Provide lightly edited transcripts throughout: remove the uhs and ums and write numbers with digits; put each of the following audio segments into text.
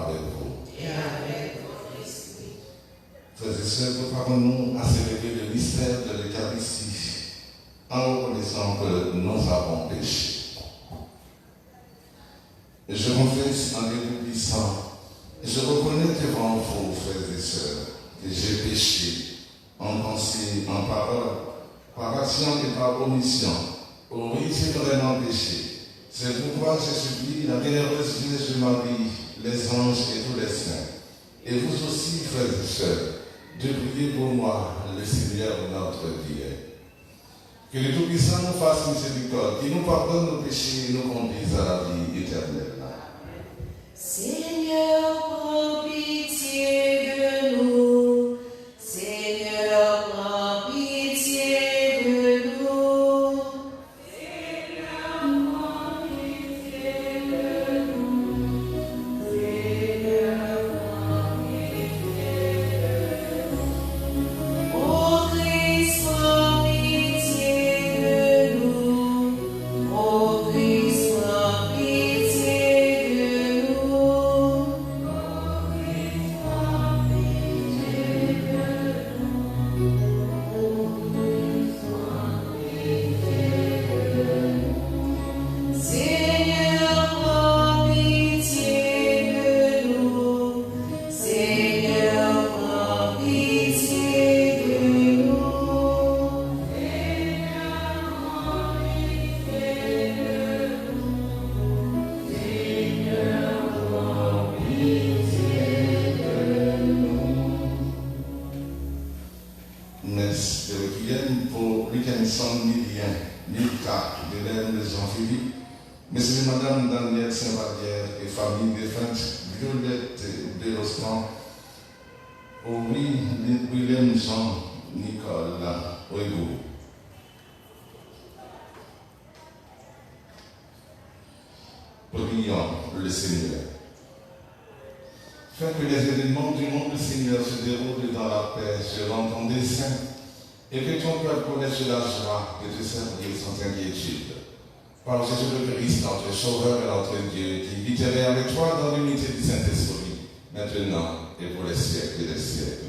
avec vous. Et avec votre esprit. Frères et sœurs, préparons-nous à célébrer le mystère de l'Eucharistie en reconnaissant que nous avons péché. Je confesse en Dieu Tout-Puissant, je reconnais devant vous, frères et sœurs, que j'ai péché en pensée, en parole, par action et par omission. Oui, j'ai vraiment péché. C'est pourquoi je supplie la bienheureuse Vierge Marie, les anges et tous les saints, et vous aussi, frères et sœurs, de prier pour moi, le Seigneur notre Dieu. Que le Tout-Puissant nous fasse miséricorde, qu'il nous pardonne nos péchés et nous conduise à la vie éternelle. Seigneur, prends pitié de nous. Seigneur, prends pitié de nous. Seigneur, prends pitié de nous. Seigneur, prends pitié de nous. Ô Christ, prends pitié de nous. Ô Christ, prends pitié de nous. Seigneur, prends pitié de nous. Seigneur, prends pitié de nous. Seigneur, prends pitié de nous. Seigneur, prends pitié de nous. Messe de requiem pour Lucas Millien, 1004 de l'aile de Jean-Philippe, Messieurs et Madame Daniel Saint-Vallière et famille défunte Violette de l'Ostan, William Jean Nicolas Oego. Prions le Seigneur. Fais que les événements du monde du Seigneur se déroulent dans la paix selon ton dessein et que ton peuple connaisse la joie de te servir sans inquiétude. Par Jésus le Christ, notre Sauveur et notre Dieu, qui vit avec toi dans l'unité du Saint-Esprit, maintenant et pour les siècles des siècles.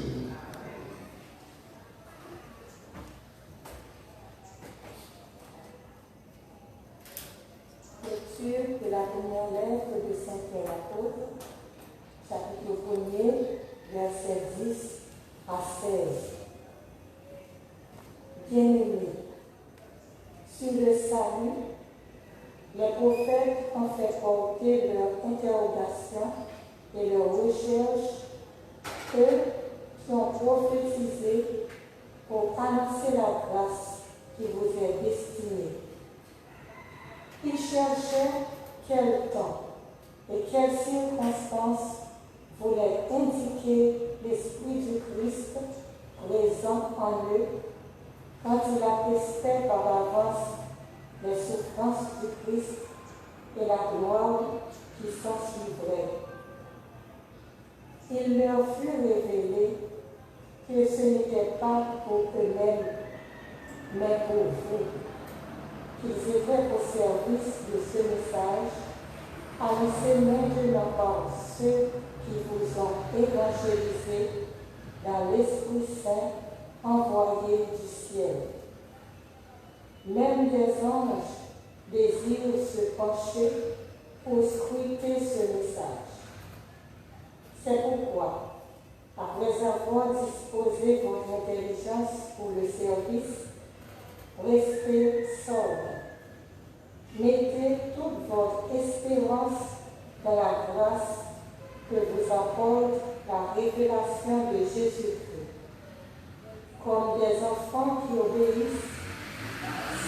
Lecture de la première lettre de Saint Pierre apôtre, chapitre 1er, versets 10 à 16. Bien-aimés, sur le salut, les prophètes ont fait porter leurs interrogations et leurs recherches, eux qui ont prophétisé pour annoncer la grâce qui vous est destinée. Ils cherchaient quel temps et quelles circonstances voulaient indiquer l'Esprit du Christ présent en eux quand il attestait par avance les souffrances du Christ et la gloire qui s'ensuivrait. Il leur fut révélé que ce n'était pas pour eux-mêmes, mais pour vous, qu'ils étaient au service de ce message, annoncé maintenant par ceux qui vous ont évangélisé dans l'Esprit Saint envoyé du ciel. Même des anges désirent se pencher pour scruter ce message. C'est pourquoi, après avoir disposé votre intelligence pour le service, restez sobre. Mettez toute votre espérance dans la grâce que vous apporte la révélation de Jésus-Christ. Comme des enfants qui obéissent,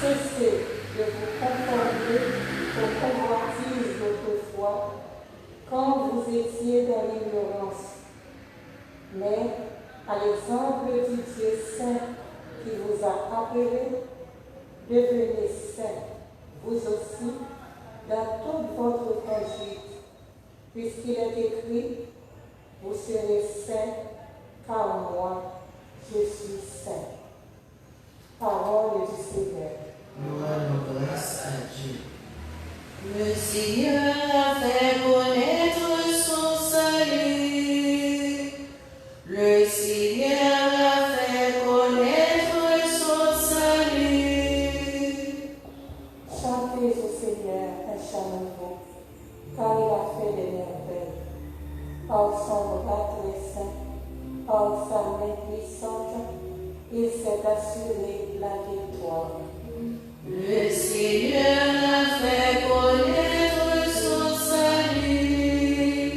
cessez de vous conformer aux convoitises d'autrefois quand vous étiez dans l'ignorance. Mais, à l'exemple du Dieu saint qui vous a appelé, devenez saints, vous aussi, dans toute votre conduite, puisqu'il est écrit, vous serez saints, car moi, je suis saint. Parole du Seigneur. Nous rendons grâce à Dieu. Le Seigneur a fait connaître son salut. par son bras très saint, par sa main puissante, il s'est assuré la victoire. Le Seigneur a fait connaître son salut.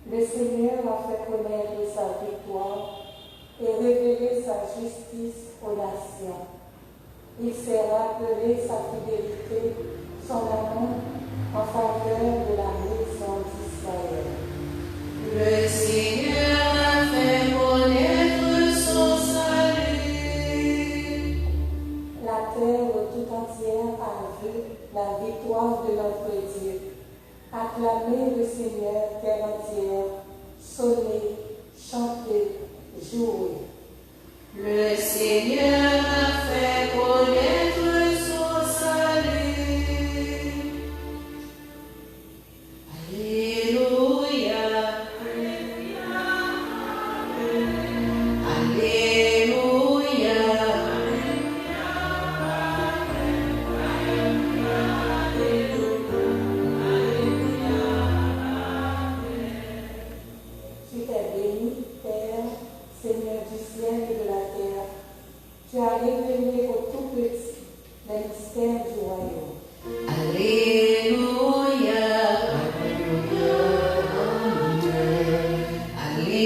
Le Seigneur a fait connaître sa victoire et révélé sa justice aux nations. Il s'est rappelé sa fidélité, son amour en faveur de la maison d'Israël. Le Seigneur a fait connaître son salut. La terre tout entière a vu la victoire de notre Dieu. Acclamez le Seigneur, terre entière, sonnez, chantez, jouez. Le Seigneur a fait connaître son salut. Alléluia. Alléluia. Tu t'es béni, Père, Seigneur du ciel et de la terre. Tu as révélé aux tout petits les mystères du royaume. Alléluia. Alléluia. Alléluia.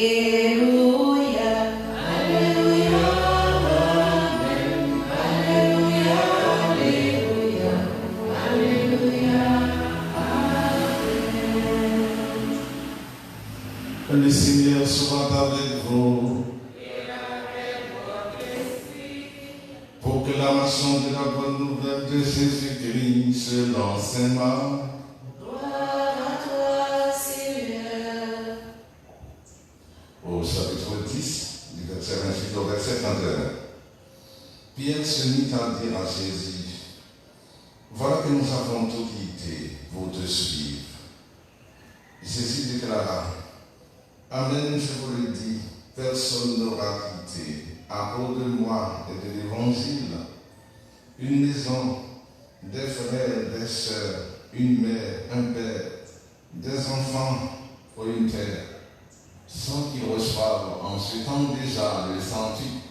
Alléluia. Alléluia. Alléluia. Alléluia. Le Seigneur soit avec vous. Proclamation de la bonne nouvelle de Jésus-Christ selon saint Marc. Gloire à toi, Seigneur. Au chapitre 10, du verset 28 au verset 31. Pierre se mit à dire à Jésus, voilà que nous avons tout quitté pour te suivre. Jésus déclara, Amen, je vous le dis, personne n'aura quitté à cause de moi et de l'évangile une maison, des frères, des sœurs, une mère, un père, des enfants ou une terre, sans qu'ils reçoivent en ce temps déjà le centuple,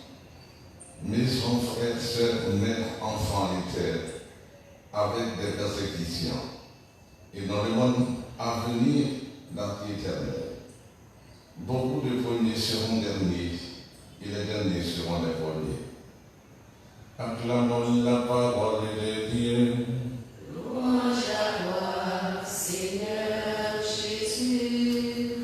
maison, frères, sœurs, mères, enfants et terre, avec des persécutions, et dans le monde à venir, la vie éternelle. Beaucoup de premiers seront derniers, et les derniers seront les premiers. Acclamons la parole de Dieu. Louange à toi, Seigneur Jésus.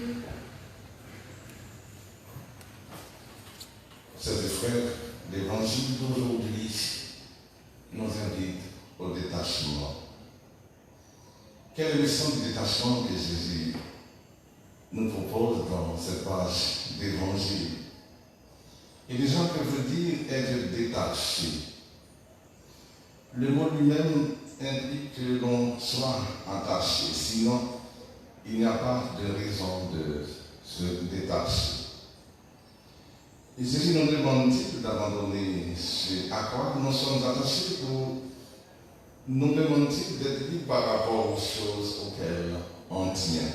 Chers frères, l'évangile d'aujourd'hui nous invite au détachement. Quelle est la leçon du détachement que Jésus nous propose dans cette page d'évangile? Et les gens peuvent dire être détachés. Le mot lui-même implique que l'on soit attaché, sinon il n'y a pas de raison de se détacher. Et Jésus nous demande-t-il d'abandonner ce à quoi nous sommes attachés ou nous demande-t-il d'être libres par rapport aux choses auxquelles on tient?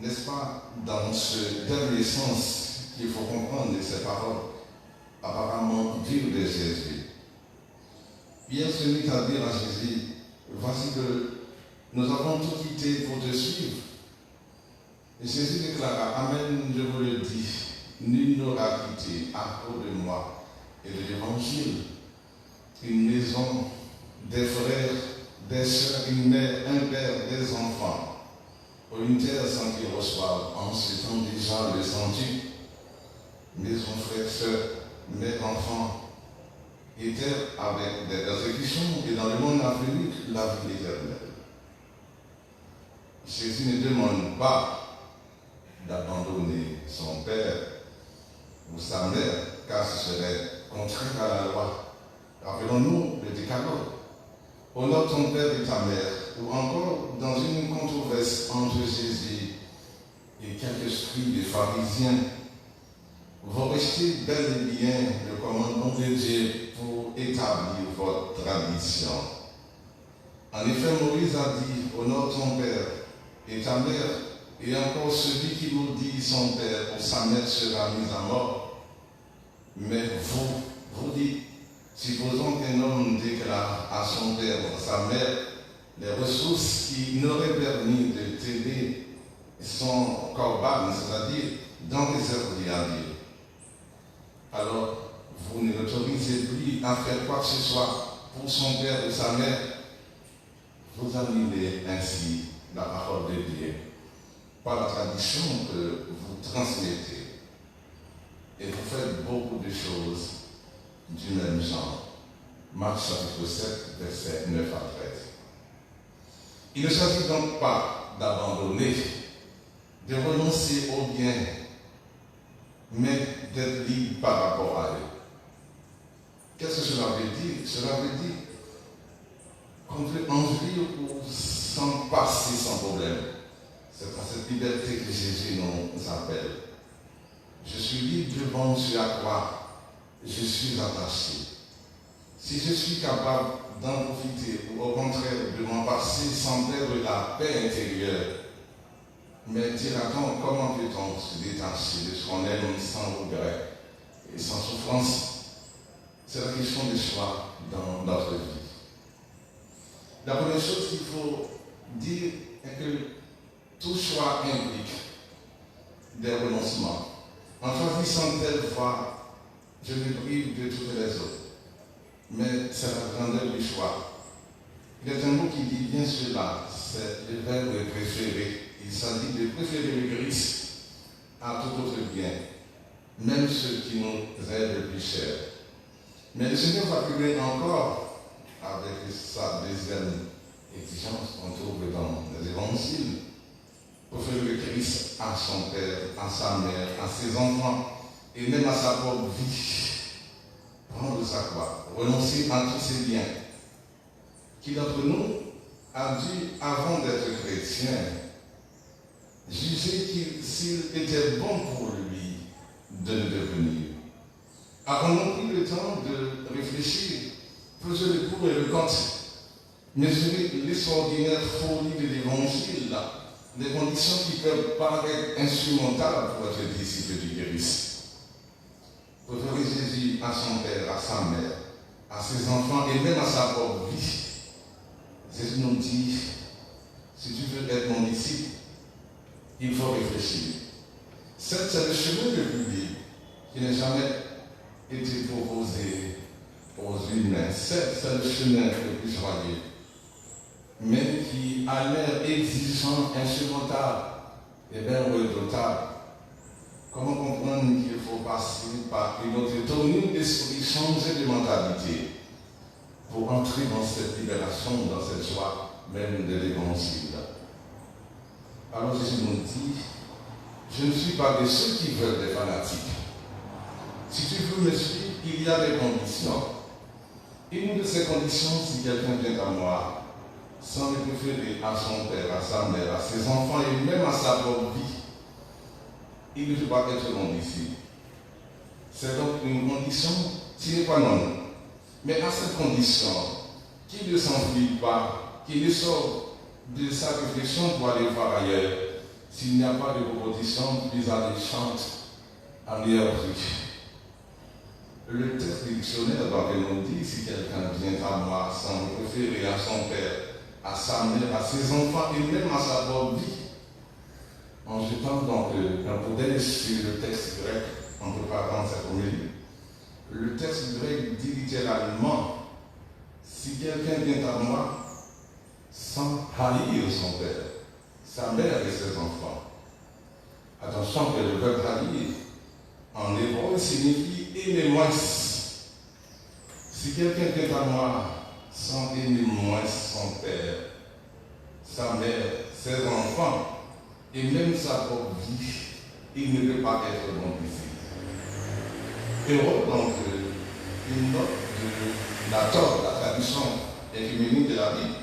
N'est-ce pas dans ce dernier sens qu'il faut comprendre ces paroles apparemment dures de Jésus? Pierre se mit à dire à Jésus, voici que nous avons tout quitté pour te suivre. Et Jésus déclara, Amen, je vous le dis, nul n'aura quitté à cause de moi et de l'évangile une maison, des frères, des sœurs, une mère, un père, des enfants, ou une terre sans qu'ils reçoivent en ce temps déjà le centuple, maison, frères, sœurs, mères, enfants, et terre avec des persécutions et dans le monde à venir, la vie éternelle. Jésus ne demande pas d'abandonner son père ou sa mère, car ce serait contraire à la loi. Rappelons-nous le décalogue. Honore ton père et ta mère, ou encore dans une controverse entre Jésus et quelques scribes et pharisiens, vous rejetez bel et bien le commandement de Dieu pour établir votre tradition. En effet, Moïse a dit, honore ton père et ta mère, Et encore celui qui maudit son père ou sa mère sera mis à mort. Mais vous dites, supposons qu'un homme déclare à son père ou à sa mère les ressources qui n'auraient permis de t'aider son corban, c'est-à-dire dans les œuvres de Dieu. Alors, vous ne l'autorisez plus à faire quoi que ce soit pour son père ou sa mère. Vous annulez ainsi la parole de Dieu par la tradition que vous transmettez. Et vous faites beaucoup de choses du même genre. Marc chapitre 7, versets 9 à 13. Il ne s'agit donc pas d'abandonner, de renoncer au bien, mais d'être libre par rapport à eux. Qu'est-ce que cela veut dire? Cela veut dire qu'on peut en vivre ou s'en passer sans problème. C'est par cette liberté que Jésus nous appelle. Je suis libre devant ce à quoi je suis attaché. Si je suis capable d'en profiter ou au contraire de m'en passer sans perdre la paix intérieure, mais dira-t-on comment peut-on se détacher de ce qu'on aime sans regret et sans souffrance? C'est la question du choix dans notre vie. La première chose qu'il faut dire est que tout choix implique des renoncements. En choisissant telle voie, je me prive de toutes les autres. Mais c'est la grandeur du choix. Il y a un mot qui dit bien cela, c'est le verbe préféré. Il s'agit de préférer le Christ à tout autre bien, même ceux qui nous aident le plus cher. Mais le Seigneur va plus loin encore avec sa deuxième exigence qu'on trouve dans les évangiles. Préférer le Christ à son père, à sa mère, à ses enfants et même à sa propre vie. Prendre sa croix, renoncer à tous ces biens. Qui d'entre nous a dû, avant d'être chrétien, juger s'il était bon pour lui de le devenir? Avons-nous pris le temps de réfléchir, peser le pour et le contre, mesurer l'extraordinaire folie de l'évangile, des conditions qui peuvent paraître insurmontables pour être disciple du Christ? Préférer Jésus à son père, à sa mère, à ses enfants et même à sa propre vie. Jésus nous dit, si tu veux être mon disciple, il faut réfléchir. C'est le chemin le plus libre qui n'a jamais été proposé aux humains. C'est le chemin le plus joyeux, mais qui a l'air exigeant, insurmontable et bien redoutable. Comment comprendre qu'il faut passer par une autre tournure d'esprit, changer de mentalité pour entrer dans cette libération, dans cette joie même de l'évangile? Alors Jésus nous dit, je ne suis pas de ceux qui veulent des fanatiques. Si tu veux me suivre, il y a des conditions. Une de ces conditions, si quelqu'un vient à moi, sans le préférer à son père, à sa mère, à ses enfants et même à sa propre vie, il ne peut pas être mon disciple. C'est donc une condition sine qua non. Mais à cette condition, qui ne s'enfuit pas, qui ne sort de sa réflexion pour aller voir ailleurs, s'il n'y a pas de proposition plus alléchante à meilleur prix. Le texte du dictionnaire nous dit, si quelqu'un vient à moi sans me préférer à son père, à sa mère, à ses enfants et même à sa propre vie, en jetant donc un coup d'œil sur le texte grec en préparant cette homélie, le texte grec dit littéralement, si quelqu'un vient à moi sans haïr son père, sa mère et ses enfants. Attention que le verbe haïr en hébreu signifie aimer moins. Si quelqu'un vient à moi sans aimer moins son père, sa mère, ses enfants, et même sa propre vie, il ne peut pas être bon disciple. Héros, donc, une note de la Torah, la tradition écuménique de la Bible,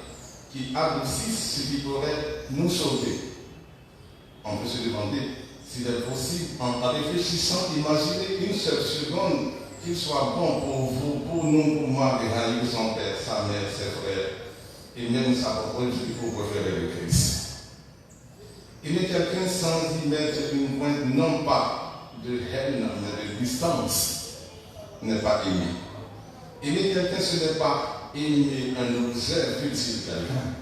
qui adoucit ce qui pourrait nous sauver. On peut se demander s'il est possible, en réfléchissant, imaginer une seule seconde qu'il soit bon pour vous, pour nous, pour moi, de haïr son père, sa mère, ses frères, et même sa propre vie pour préférer le Christ. Aimer quelqu'un sans y mettre une pointe, non pas de haine, mais de distance, n'est pas aimer. Aimer quelqu'un, ce n'est pas aimer un objet futile quelqu'un.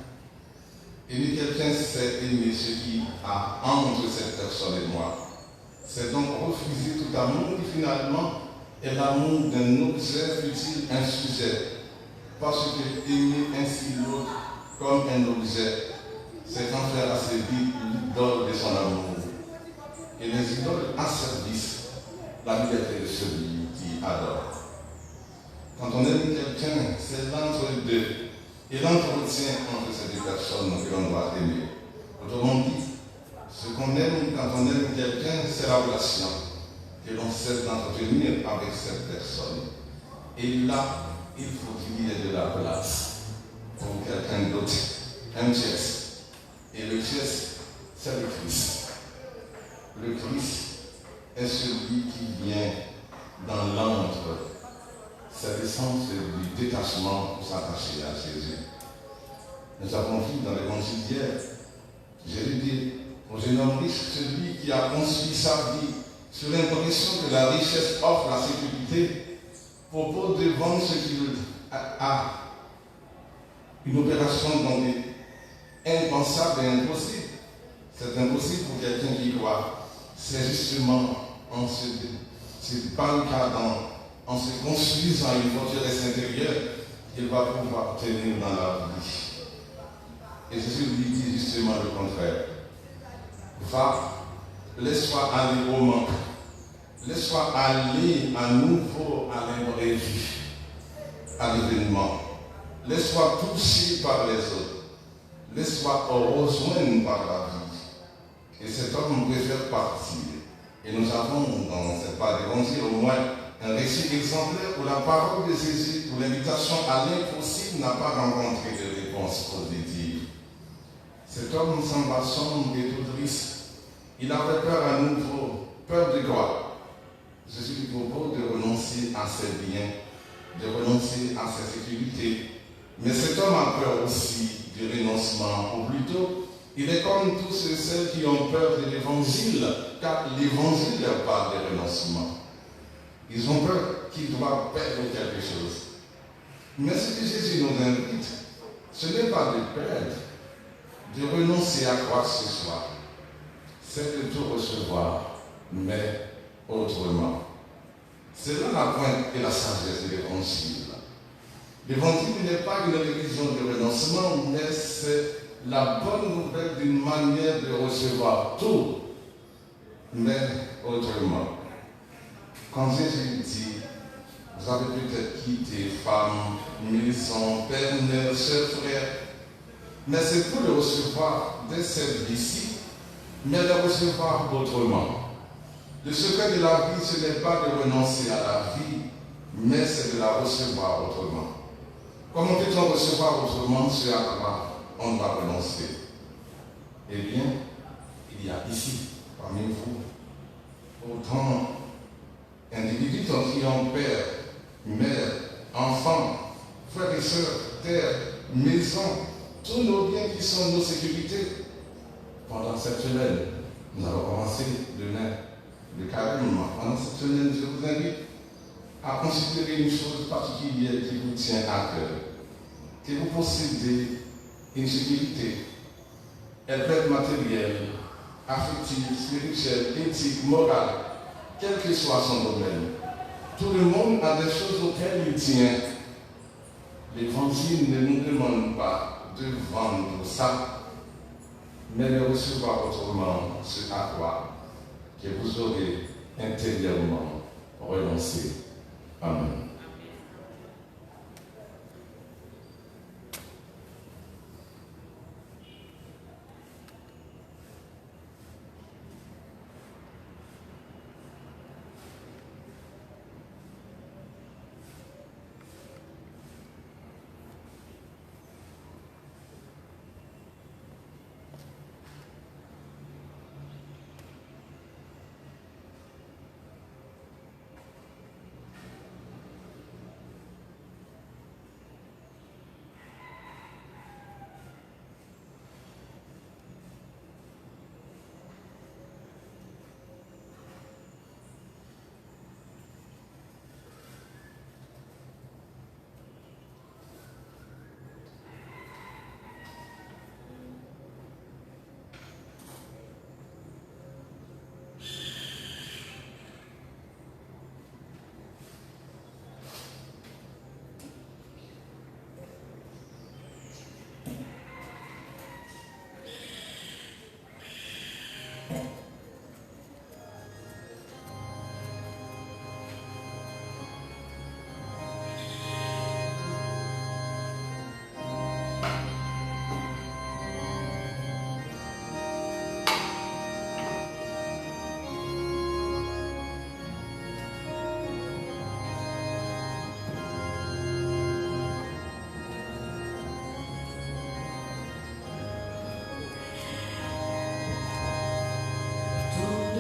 Aimer quelqu'un, c'est aimer ce qui a entre cette personne et moi. C'est donc refuser tout amour qui finalement est l'amour d'un objet futile, un sujet. Parce que aimer ainsi l'autre comme un objet, c'est en faire à ses vies l'idole de son amour. Et les idoles asservissent la liberté de celui qui adore. Quand on aime quelqu'un, c'est l'entre-deux et l'entretien entre ces deux personnes que l'on doit aimer. Autrement dit, ce qu'on aime quand on aime quelqu'un, c'est la relation que l'on cesse d'entretenir avec cette personne. Et là, il faut qu'il y ait de la place pour quelqu'un d'autre, un tiers. Et le tiers, c'est le Christ. Le Christ est celui qui vient dans l'antre. C'est l'essence du détachement pour s'attacher à Jésus. Nous avons vu dans l'évangile d'hier, Jésus dit au jeune homme riche, celui qui a construit sa vie sur l'impression que la richesse offre la sécurité, propose de vendre ce qu'il a. Une opération donc impensable et impossible. C'est impossible pour quelqu'un qui croit. C'est justement en se barricadant, en se construisant une forteresse intérieure qu'il va pouvoir tenir dans la vie. Et Jésus lui dit justement le contraire. Va, laisse-toi aller au manque. Laisse-toi aller à nouveau à l'imprévu, à l'événement. Laisse-toi toucher par les autres. Laisse-toi rejoindre par la vie. Et cet homme préfère partir. Et nous avons dans cette part d'évangile au moins un récit exemplaire où la parole de Jésus, où l'invitation à l'impossible n'a pas rencontré de réponse positive. Cet homme s'en va sombre et tout triste. Il avait peur à nouveau. Peur de quoi? Jésus lui propose de renoncer à ses biens, de renoncer à sa sécurité. Mais cet homme a peur aussi du renoncement. Ou plutôt, il est comme tous ceux qui ont peur de l'évangile, car l'évangile parle de renoncement. Ils ont peur qu'ils doivent perdre quelque chose. Mais ce que Jésus nous invite, ce n'est pas de perdre, de renoncer à quoi que ce soit. C'est de tout recevoir, mais autrement. C'est là la pointe et la sagesse de l'évangile. L'évangile n'est pas une religion de renoncement, mais c'est la bonne nouvelle d'une manière de recevoir tout, mais autrement. Quand Jésus dit, vous avez peut-être quitté femme, maison, père, mère, soeur, frère, mais c'est pour le recevoir de cette vie-ci, mais le recevoir autrement. Le secret de la vie, ce n'est pas de renoncer à la vie, mais c'est de la recevoir autrement. Comment peut-on recevoir autrement ce à quoi on doit renoncer? Eh bien, il y a ici, parmi vous, autant d'individus qui ont père, mère, enfants, frères et sœurs, terre, maison, tous nos biens qui sont nos sécurités. Pendant cette semaine, nous allons commencer demain le carême. Pendant cette semaine, je vous invite à considérer une chose particulière qui vous tient à cœur. Que vous possédez une sécurité. Elle peut être matérielle, affective, spirituelle, éthique, morale, quel que soit son domaine. Tout le monde a des choses auxquelles il tient. L'Évangile ne nous demande pas de vendre ça, mais de recevoir autrement ce à quoi que vous aurez intérieurement renoncé. Amen.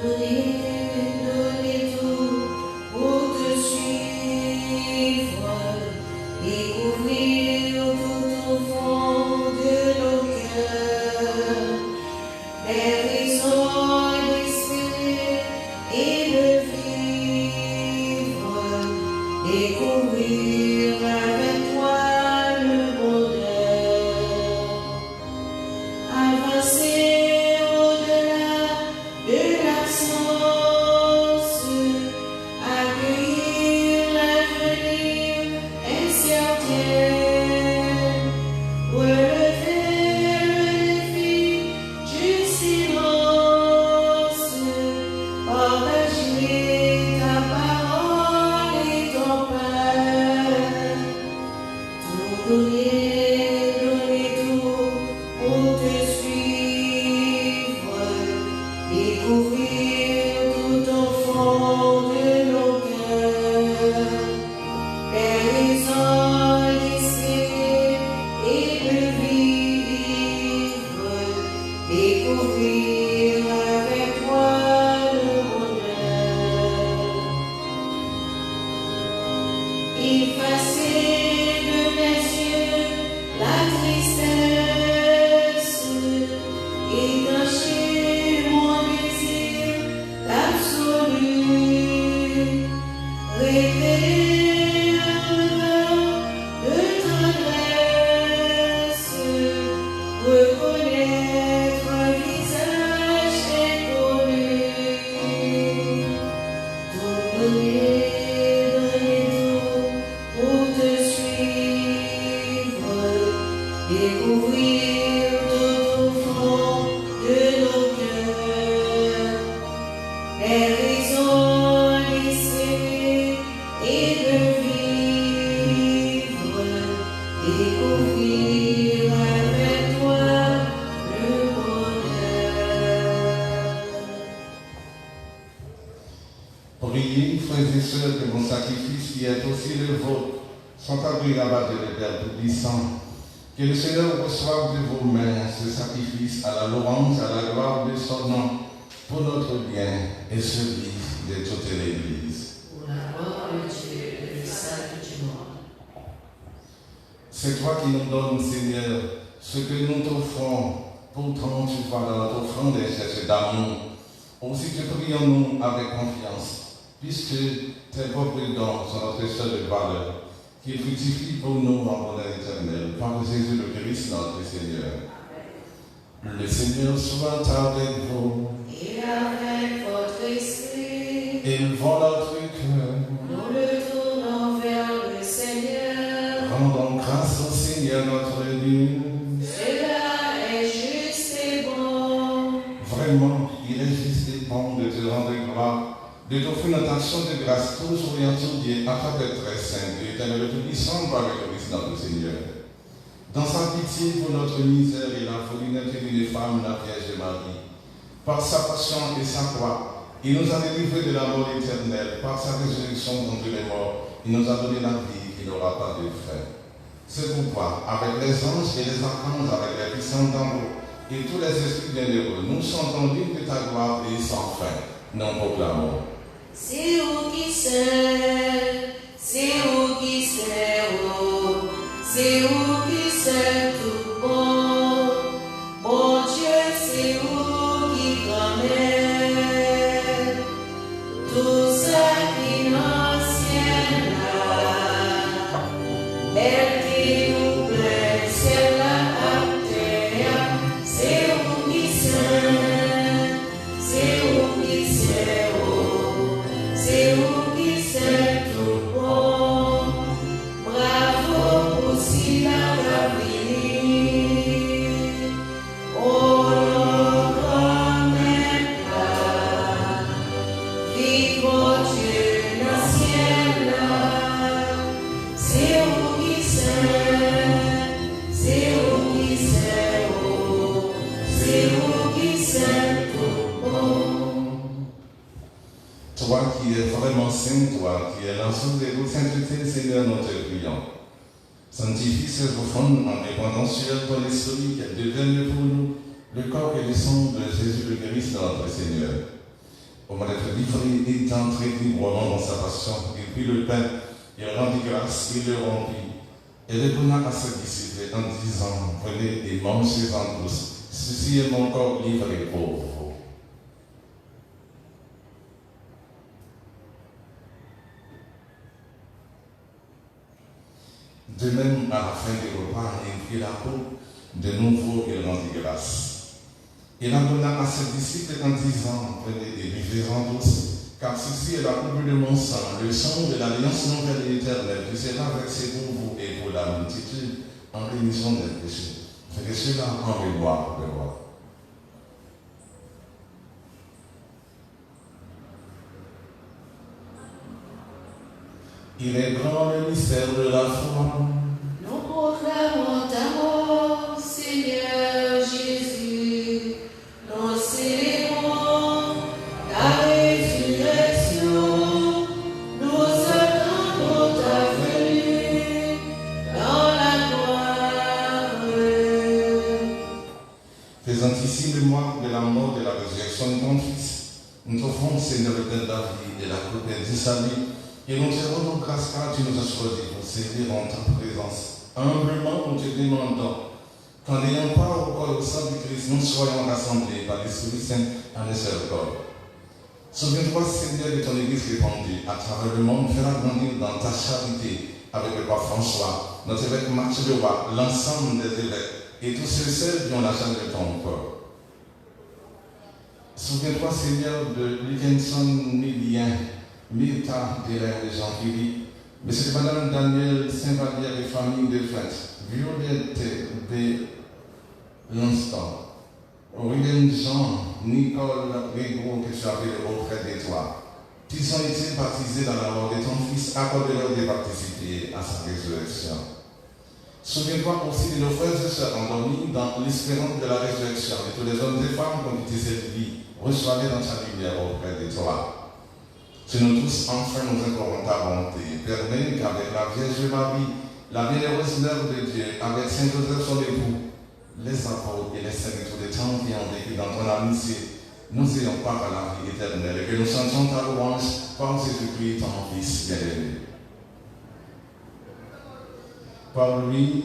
Donnez tout pour te suivre, découvrir tout au fond de nos cœurs, les raisons d'espérer et de vivre, découvrir avec toi le bonheur, avancer au-delà de l'absence, accueillir l'avenir incertain, relever le défi du silence, partager ta parole et ton pain, tout donner tout pour te suivre, découvrir tout au fond de nos cœurs, les raisons d'espérer et de vivre, découvrir avec toi le bonheur, effacer de mes yeux la tristesse, étancher mon désir l'absolu, révéler un regard de tendresse, reconnaître un visage inconnu, tout donner tout pour te suivre, découvrir tout au fond de nos cœurs, les raisons d'espérer et de vivre, découvrir avec toi le bonheur. Priez, frères et sœurs, que mon sacrifice, qui est aussi le vôtre, soit agréable à Dieu le Père Tout-Puissant. Que le Seigneur reçoive de vos mains ce sacrifice à la louange, à la gloire de son nom, pour notre bien et celui de toute l'Église. Pour la gloire de Dieu et le salut du monde. C'est toi qui nous donnes, Seigneur, ce que nous t'offrons. Pourtant, tu vois dans notre offrande des gestes d'amour. Aussi te prions-nous avec confiance, puisque tes propres dons sont notre seule valeur, qu'il fructifie pour nous en bonheur éternel, par Jésus le Christ, notre Seigneur. Le Seigneur soit avec vous. Et avec votre esprit, Élevons notre cœur. nous le tournons vers le Seigneur. Rendons grâce au Seigneur notre Dieu. Cela est juste et bon. Vraiment, il est juste et bon de te rendre gloire, de t'offrir notre action de grâce toujours et en tout Dieu, à travers très saint, Dieu éternel, le Tout-Puissant, par le Christ notre Seigneur. Dans sa pitié pour notre misère et la folie d'une femme, la Vierge Marie, par sa passion et sa croix, il nous a délivrés de la mort éternelle. Par sa résurrection d'entre les morts, il nous a donné la vie qui n'aura pas de fin. C'est pourquoi, avec les anges et les archanges, avec les puissants d'en haut, et tous les esprits bienheureux, nous chantons l'hymne de ta gloire et sans fin. Nous proclamons. C'est vous qui c'est, c'est vous qui c'est, oh, c'est vous qui c'est tout bon. Bon Dieu, c'est vous qui connaissez tout ça qui n'en tient là. Belle qui nous plaît, c'est la terre, c'est vous qui c'est, c'est vous qui c'est, oh, c'est vous qui c'est tout bon. Bravo pour si la venir. Oh, notre même là, vive mon Dieu dans le ciel là. C'est vous qui c'est, c'est vous qui c'est, oh, c'est vous qui c'est tout bon. Toi qui es vraiment saint, toi qui es la source de toute sainteté, Seigneur, nous te prions. Sanctifie ces offrandes en répandant sur ton esprit qu'elles deviennent pour nous le corps et le sang de Jésus le Christ, notre Seigneur. au moment d'être livré, il est entré librement dans sa passion. Il prit le pain, il rendit grâce, il le rompit, et le donna à ses disciples en disant, prenez et mangez-en tous, ceci est mon corps livré pour vous. De même, à la fin du repas, il prit la coupe, de nouveau il rendit grâce. Il en donna à ses disciples en disant, prenez et buvez-en tous, car ceci est la coupe de mon sang, le sang de l'alliance nouvelle et éternelle, qui sera versé pour vous et pour la multitude en rémission des péchés. Faites cela en mémoire de moi. Il est grand le mystère de la foi. Nous proclamons ta mort, Seigneur Jésus. Nous célébrons ta résurrection. Nous attendons ta venue dans la gloire. Faisant ici mémoire de la mort et de la résurrection de ton Fils, nous t'offrons, Seigneur, le pain de la vie et la coupe du salut. Et nous te rendons grâce car tu nous as choisis pour servir en ta présence. Humblement, nous te demandons qu'en n'ayant pas au corps au sang du Christ, nous soyons rassemblés par l'Esprit Saint en un seul corps. Souviens-toi, Seigneur, de ton Église répandue à travers le monde, fais-la grandir dans ta charité avec le roi François, notre évêque Mathieu de Roy, l'ensemble des évêques et tous ceux et celles qui ont la charge de ton corps. Souviens-toi, Seigneur, de Livingston Millien, Milta de Jean-Philippe, M. Madame Daniel Saint-Vallière et famille de fête, Violette de Lanston, William Jean, Nicole Rigaud que tu as fait auprès de toi, qui ont été baptisés dans la mort de ton Fils, accorde-leur de participer à sa résurrection. Souviens-toi aussi de nos frères et sœurs endormis dans l'espérance de la résurrection, et tous les hommes et femmes qui ont quitté cette vie, reçoivent dans ta lumière auprès de toi. Que nous tous enfin nous implorons ta bonté. Permets qu'avec la Vierge Marie, la bienheureuse mère de Dieu, avec Saint Joseph son époux, les apôtres et les saints de tous les temps qui ont vécu dans ton amitié, nous ayons part à la vie éternelle et que nous chantions ta louange par Jésus-Christ, ton Fils bien-aimé. Par lui,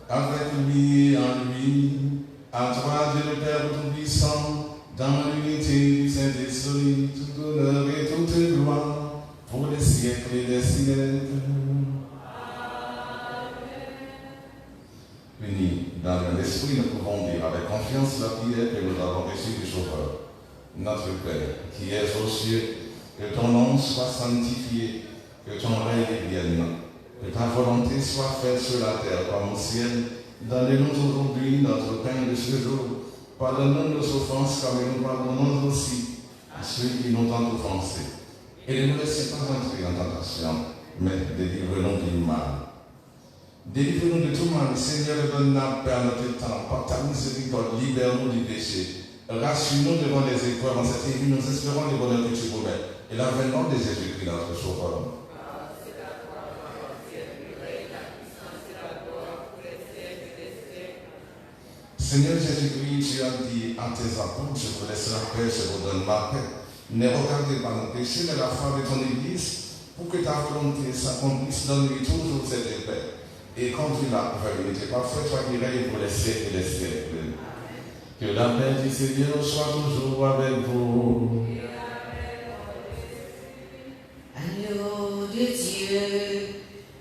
avec lui et en lui, à toi Dieu le Père Tout-Puissant, dans l'unité du Saint-Esprit, tout honneur et toute gloire, pour les siècles et les siècles. Unis dans l'Esprit, nous pouvons dire avec confiance la prière que nous avons reçue du Sauveur. Notre Père, qui es aux cieux, que ton nom soit sanctifié, que ton règne vienne, que ta volonté soit faite sur la terre comme au ciel. Donne-nous aujourd'hui notre pain de ce jour. Pardonne-nous nos offenses comme nous pardonnons aussi à ceux qui nous ont offensés. Et ne nous laissez pas entrer en tentation, mais délivre-nous du mal. Délivre-nous de tout mal, Seigneur, donne la paix à notre temps. Par ta miséricorde, libère-nous du péché. Rassure-nous devant les épreuves. En cette vie, nous espérons les bonheurs que tu promets. Et l'avènement de Jésus-Christ, notre Sauveur. Seigneur Jésus-Christ, tu as dit à tes apôtres, je vous laisse la paix, je vous donne ma paix. Ne regardez pas nos péchés, mais la foi de ton Église, pour que ta volonté s'accomplisse, donne-lui toujours cette paix. Et conduis-la vers l'unité parfaite, toi qui règnes pour les siècles et les siècles. Que la paix du Seigneur soit toujours avec vous. Agneau de Dieu,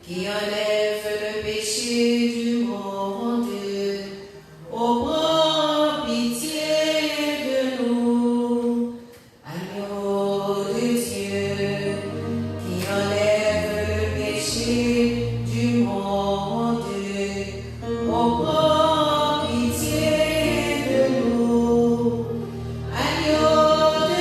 qui enlève le péché du monde, oh, prends pitié de nous. Agneau de Dieu, qui enlève le péché du monde, oh, prends pitié de nous. Agneau de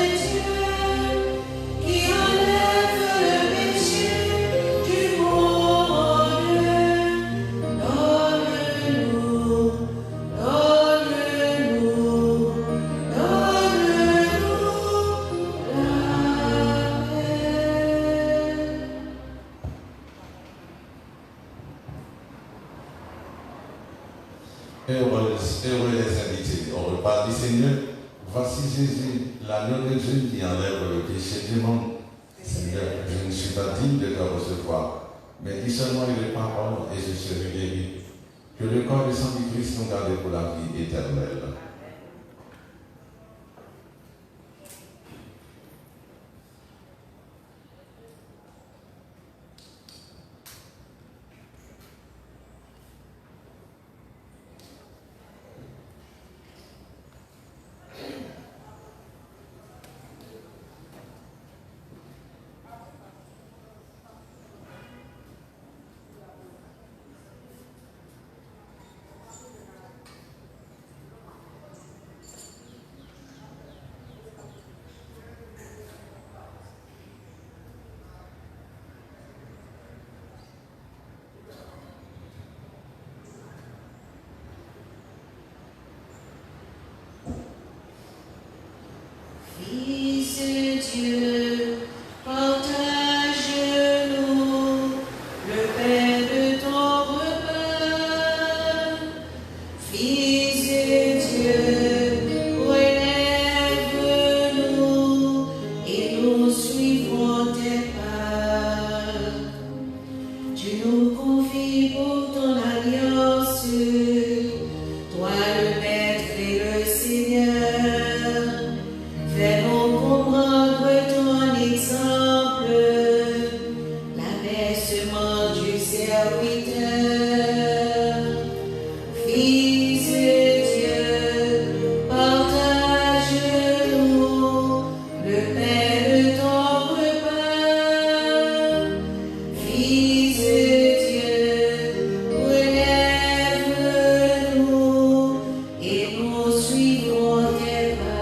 l'agneau de Dieu qui enlève le péché du monde. Seigneur, je ne suis pas digne de te recevoir, mais dis seulement les paroles et je serai guéri. Que le corps et le sang du Christ nous garde pour la vie éternelle. Fils de Dieu, partage-nous le pain de ton repas. Fils de Dieu, relève-nous et nous suivrons tes pas. Tu nous confies pour ton alliance, toi le Maître et le Seigneur. Fais-nous comprendre ton exemple, l'abaissement du serviteur. Fils de Dieu, partage-nous le pain de ton repas. Fils de Dieu, relève-nous et nous suivrons tes pas.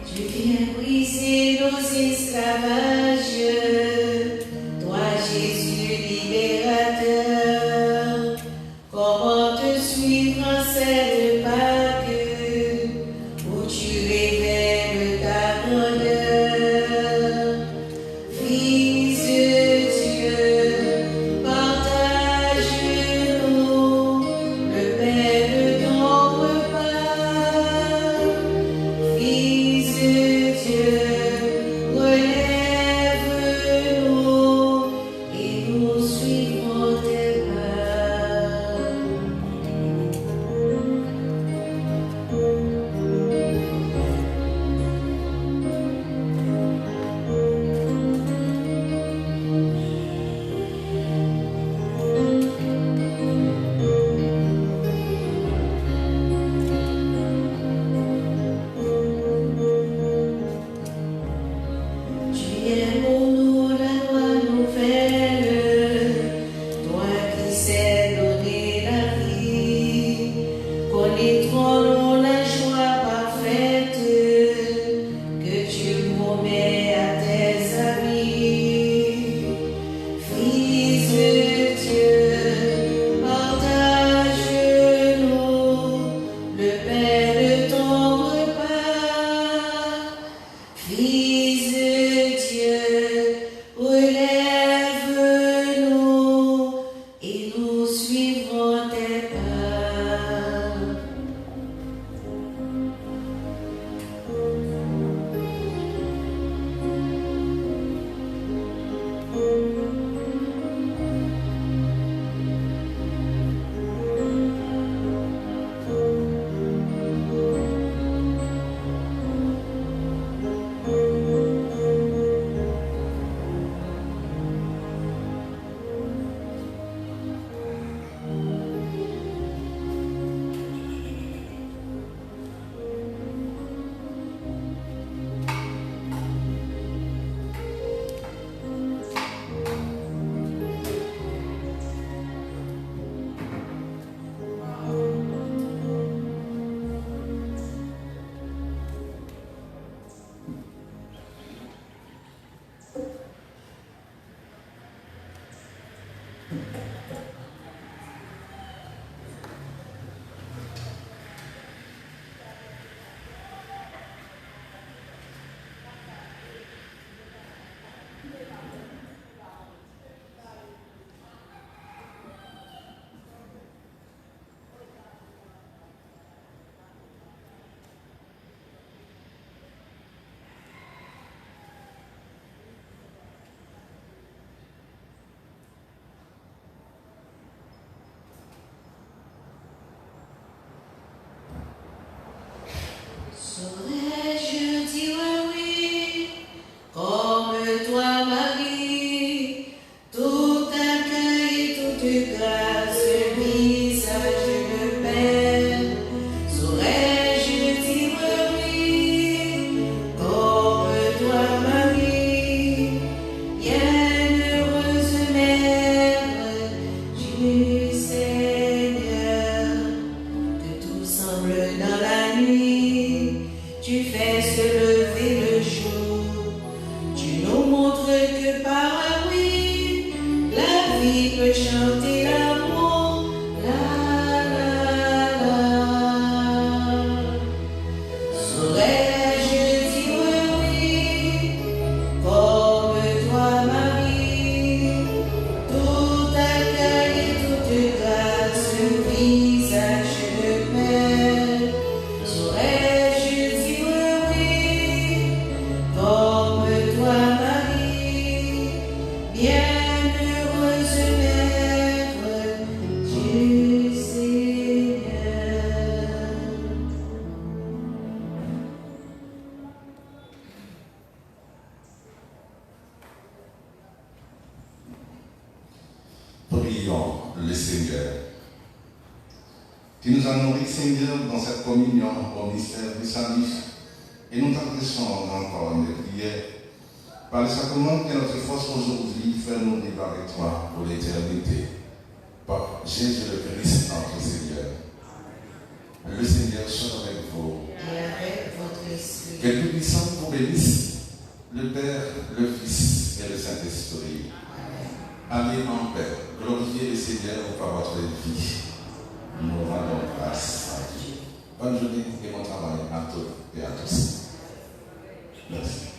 Tu viens briser nos esclavages, toi Jésus libérateur. Comment te suivre en cette Pâque où tu révèles ta grandeur? Fils de Dieu, partage-nous le pain de ton repas. Fils de Dieu, relève-nous et nous suivrons tes pas. Tu es pour nous la loi nouvelle, toi qui sais donner la vie. Connaîtrons-nous la joie parfaite que tu promets à tes amis. Fils de Dieu, partage-nous le pain de ton repas. Fils de Dieu, relève-nous et nous suivrons tes pas. bienheureuse mère du Seigneur. Prions le Seigneur, qui nous a nourris, Seigneur, dans cette communion au mystère du salut, et nous t'adressons encore une prière. Par le sacrement qui est notre force aujourd'hui, fais-nous vivre avec toi pour l'éternité. Par Jésus le Christ, notre Seigneur. Le Seigneur soit avec vous. Et avec votre esprit. Que le Tout-Puissant vous bénisse, le Père, le Fils et le Saint-Esprit. Allez en paix, glorifiez le Seigneur par votre vie. Nous rendons grâce à Dieu. Bonne journée et bon travail à toutes et à tous. Merci.